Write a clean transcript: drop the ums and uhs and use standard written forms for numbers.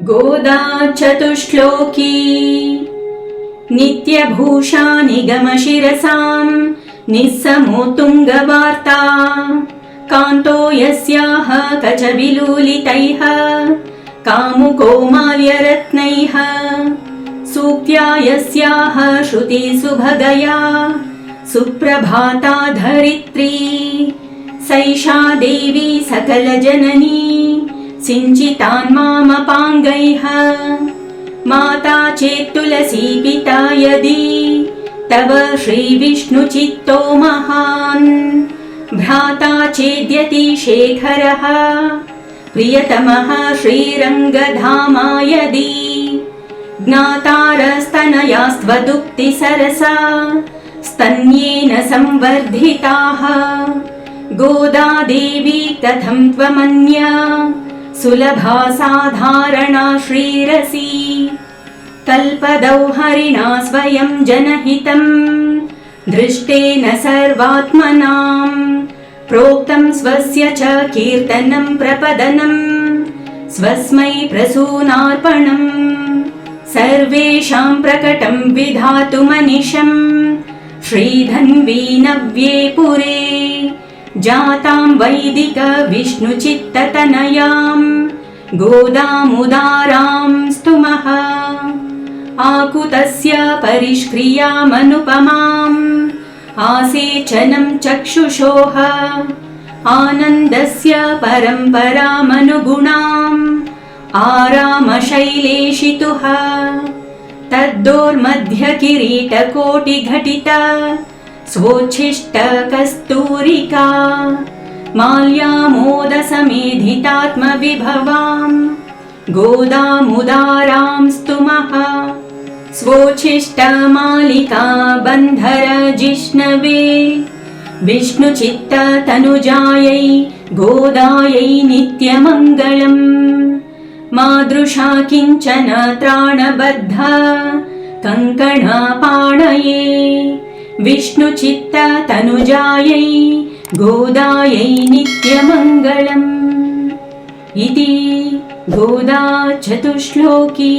गोदा चतुश्लोकी नित्यभूषा निगमशिरसां निस्समोत्तुङ्गवार्ता कान्तो यस्याः कचविलूलितैः कामुकोमाल्यरत्नैः सूक्त्या यस्याः श्रुतिसुभगया सुप्रभाता धरित्री सैषा देवी सकलजननी सिञ्चितान्मामपाङ्गैः माता चेत्तुलसी पिता यदि तव श्रीविष्णुचित्तो महान् भ्राता चेद्यति शेखरः प्रियतमः श्रीरङ्गधामा यदि ज्ञातारस्तनयास्त्वदुक्तिसरसा स्तन्येन संवर्धिताः गोदा देवी कथं त्वमन्या सुलभा साधारणा श्रीरसी कल्पदौ हरिणा स्वयं जनहितं दृष्टेन सर्वात्मनां प्रोक्तं स्वस्य च कीर्तनं प्रपदनं स्वस्मै प्रसूनार्पणम् सर्वेषां प्रकटं विधातुमनिशं श्रीधन्वी नव्ये पुरे जातां वैदिक विष्णुचित्ततनयां गोदामुदारां स्तुमः आकुतस्य परिष्क्रियामनुपमाम् आसेचनं चक्षुषोः आनन्दस्य परम्परामनुगुणाम् आरामशैलेशितुः तद्दोर्मध्यकिरीटकोटिघटिता स्वोच्छिष्टकस्तूरिका माल्यामोदसमेधितात्मविभवां गोदामुदारां स्तुमः स्वोच्छिष्टमालिका बन्धरजिष्णवे विष्णुचित्ततनुजायै गोदायै नित्यमङ्गलम् मादृशा किञ्चन त्राणबद्धा कङ्कणपाणये विष्णुचित्ततनुजायै गोदायै नित्यमङ्गलम् इति गोदा चतुश्लोकी।